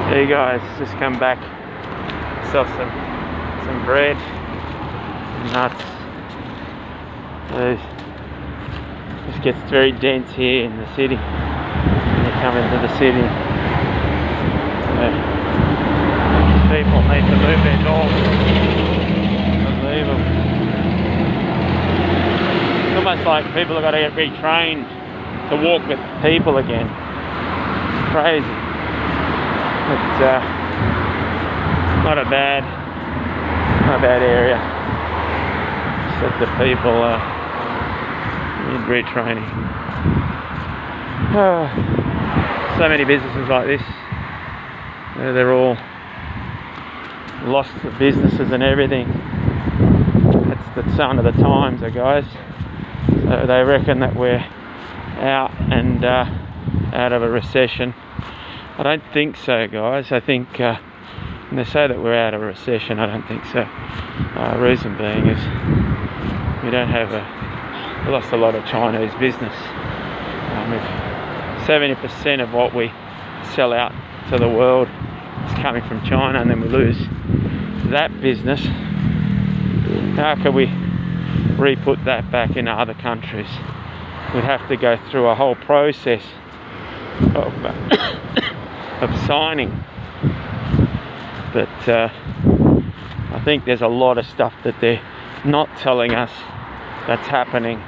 Hey guys, just come back, myself some bread, some nuts. It just gets very dense here in the city. When you come into the city, people need to move their dogs. Unbelievable. It's almost like people have got to get retrained to walk with people again. It's crazy. But not a bad area. Just that the people need retraining. So many businesses like this. They're all lost businesses and everything. That's the sign of the times, guys. So they reckon that we're out of a recession. I don't think so, guys. I think when they say that we're out of a recession, I don't think so. Reason being is we lost a lot of Chinese business. 70% of what we sell out to the world is coming from China, and then we lose that business. How can we re-put that back into other countries? We'd have to go through a whole process of signing. But I think there's a lot of stuff that they're not telling us that's happening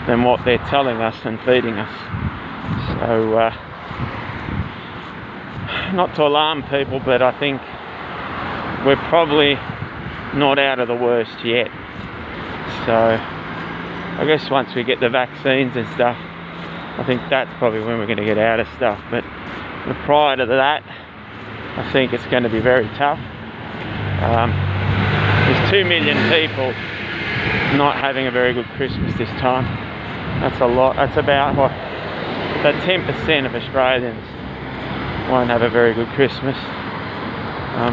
than what they're telling us and feeding us. So not to alarm people, but I think we're probably not out of the worst yet. So I guess once we get the vaccines and stuff, I think that's probably when we're going to get out of stuff. But prior to that, I think it's going to be very tough. There's 2 million people not having a very good Christmas this time. That's a lot. That's about what, that 10% of Australians won't have a very good Christmas.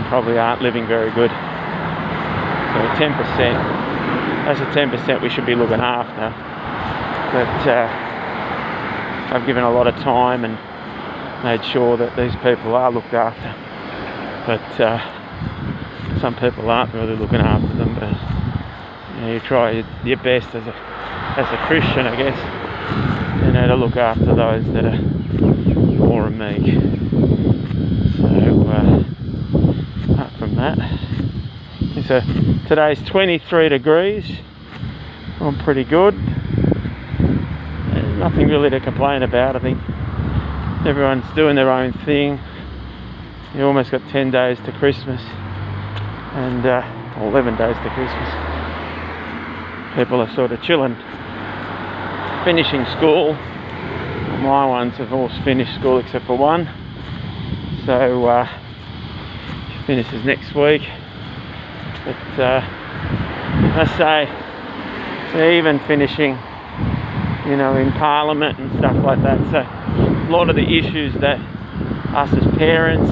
Probably aren't living very good. So 10%, that's the 10% we should be looking after. But I've given a lot of time and made sure that these people are looked after. But some people aren't really looking after them. But you know, you try your best as a Christian, I guess, you know, to look after those that are poor and meek. So apart from that, so today's 23 degrees. I'm pretty good. There's nothing really to complain about. I think everyone's doing their own thing. You almost got 10 days to Christmas, and 11 days to Christmas. People are sort of chilling, finishing school. My ones have all finished school except for one. So she finishes next week. But I say they're even finishing, you know, in Parliament and stuff like that. So a lot of the issues that us as parents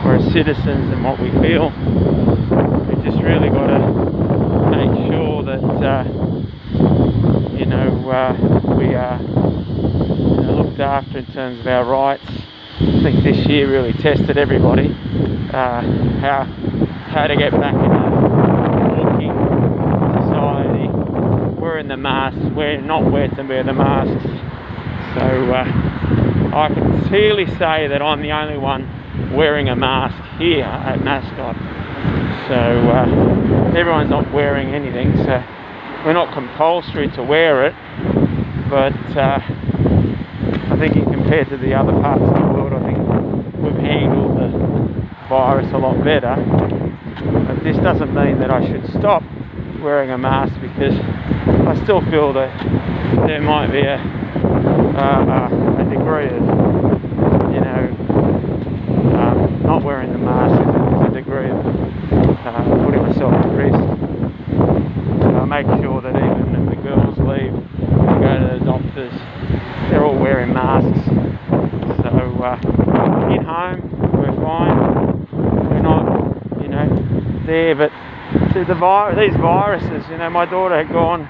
or as citizens and what we feel, we just really got to make sure that you know, we are looked after in terms of our rights. I think this year really tested everybody, how to get back into walking society, wearing the masks, not where to wear the masks. So I can clearly say that I'm the only one wearing a mask here at Mascot. So everyone's not wearing anything, so we're not compulsory to wear it, but I think compared to the other parts of the world, I think we've handled the virus a lot better. But this doesn't mean that I should stop wearing a mask, because I still feel that there might be a degree of, you know, not wearing the mask is a degree of putting myself at risk. I make sure that even if the girls leave to go to the doctors, they're all wearing masks. So in home, we're fine. We're not, you know, there. But see, these viruses, you know, my daughter had gone,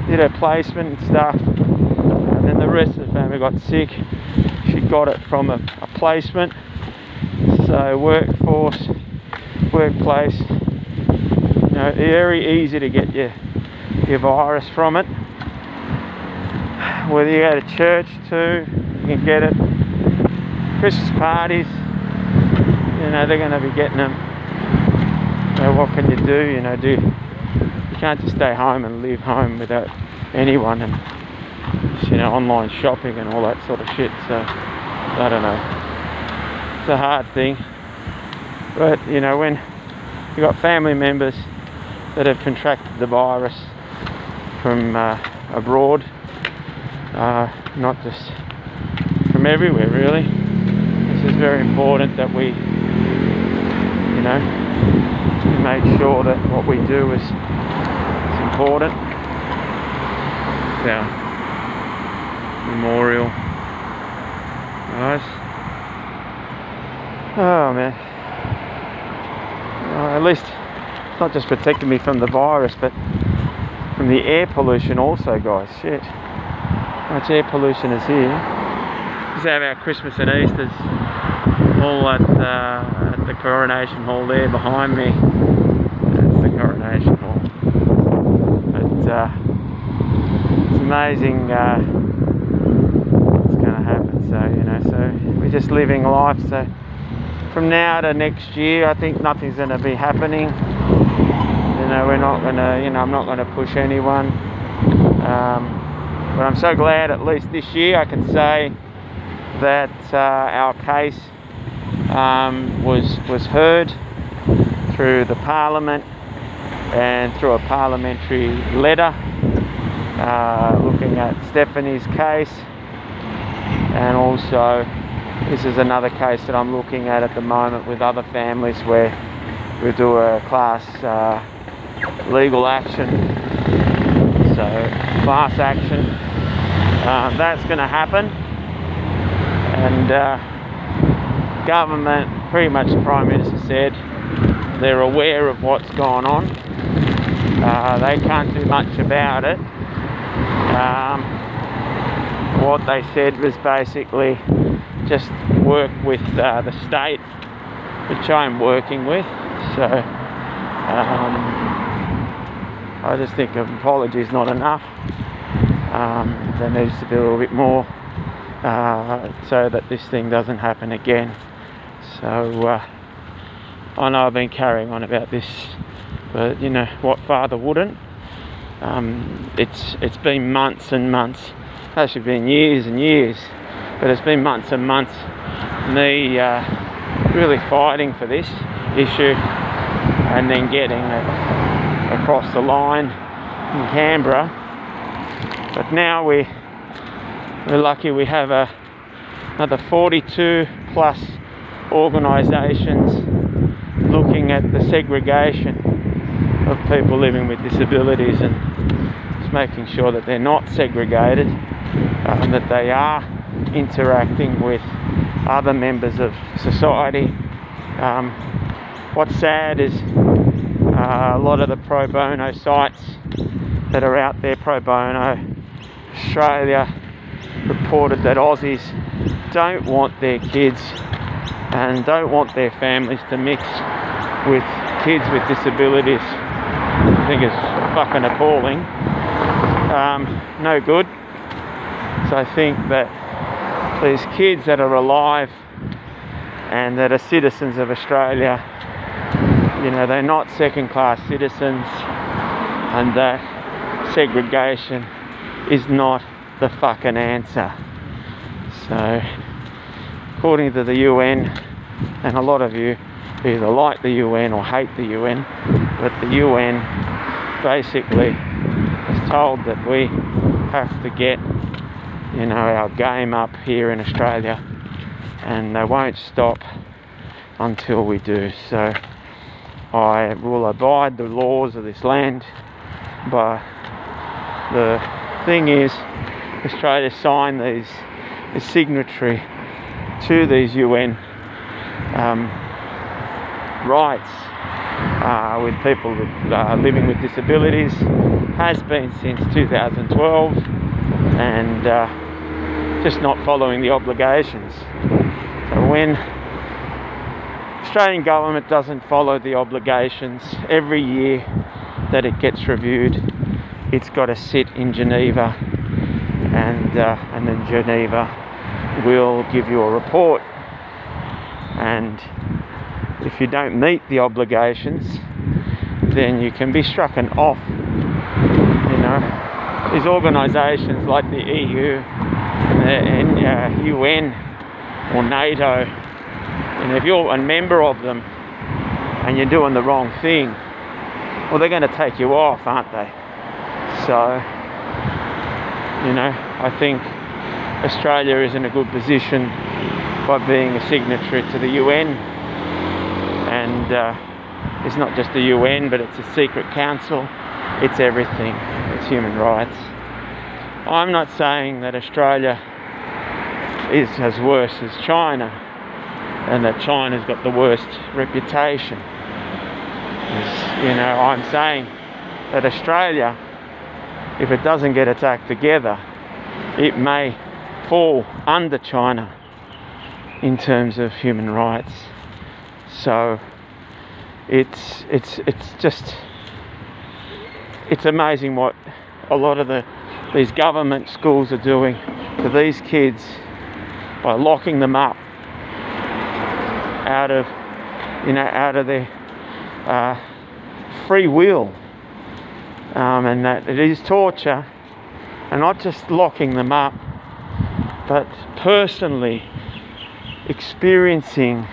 did her placement and stuff, and then the rest of the family got sick. She got it from a placement, So workforce, workplace, you know, very easy to get your virus from it. Whether you go to church too, you can get it. Christmas parties, you know, they're going to be getting them. So what can you do? You know, you can't just stay home and live home without anyone, and you know, online shopping and all that sort of shit. So I don't know, it's a hard thing. But you know, when you've got family members that have contracted the virus from abroad, not just from everywhere really, this is very important that we, you know, make sure that what we do is important. It's our memorial, guys. Oh man, at least it's not just protecting me from the virus, but from the air pollution also, guys. Shit, how much air pollution is here. Just have our Christmas and Easter's all at the Coronation Hall there behind me. That's the Coronation Hall. But it's amazing what's going to happen. So you know, so we're just living life. So from now to next year, I think nothing's going to be happening. You know, we're not going to. You know, I'm not going to push anyone. But I'm so glad at least this year I can say that our case was heard through the Parliament and through a parliamentary letter looking at Stephanie's case, and also this is another case that I'm looking at the moment with other families where we do a class legal action, so class action. That's going to happen, and government, pretty much the Prime Minister said they're aware of what's gone on. They can't do much about it. What they said was basically just work with the state, which I'm working with. So I just think an apology is not enough. There needs to be a little bit more so that this thing doesn't happen again. So I know I've been carrying on about this, but you know what father wouldn't? It's been months and months, actually been years and years, but it's been months and months me really fighting for this issue and then getting it across the line in Canberra. But now we're lucky we have another 42 plus organisations looking at the segregation of people living with disabilities and just making sure that they're not segregated, and that they are interacting with other members of society. What's sad is a lot of the pro bono sites that are out there, pro bono Australia reported that Aussies don't want their kids and don't want their families to mix with kids with disabilities. I think it's fucking appalling. No good. So I think that these kids that are alive and that are citizens of Australia, you know, they're not second-class citizens, and that segregation is not the fucking answer. So according to the UN, and a lot of you either like the UN or hate the UN, but the UN basically has told that we have to get, you know, our game up here in Australia, and they won't stop until we do. So I will abide the laws of this land, but the thing is, Australia signed is signatory to these UN rights with people with, living with disabilities, has been since 2012, and just not following the obligations. So when Australian government doesn't follow the obligations. Every year that it gets reviewed, it's got to sit in Geneva, and then Geneva will give you a report. And if you don't meet the obligations, then you can be strucken off. You know, these organisations like the EU and the UN or NATO, and if you're a member of them and you're doing the wrong thing, well, they're going to take you off, aren't they? So, you know, I think Australia is in a good position by being a signatory to the UN, and it's not just the UN, but it's a secret council. It's everything. It's human rights. I'm not saying that Australia is as worse as China, and that China's got the worst reputation. You know, I'm saying that Australia, if it doesn't get its act together, it may fall under China in terms of human rights. So it's amazing what a lot of these government schools are doing to these kids by locking them up out of their free will, and that it is torture, and not just locking them up, but personally experiencing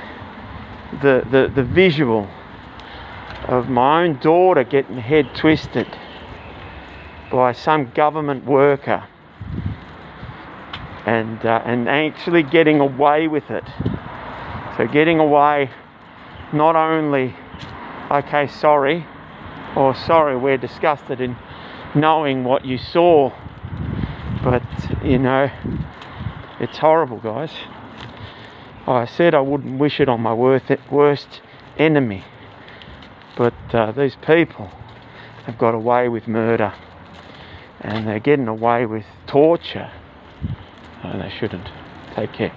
the visual of my own daughter getting head twisted by some government worker, and actually getting away with it. So getting away, not only, okay, sorry, or sorry, we're disgusted in knowing what you saw, but you know, it's horrible, guys. I said I wouldn't wish it on my worst enemy, but these people have got away with murder, and they're getting away with torture. No, they shouldn't. Take care.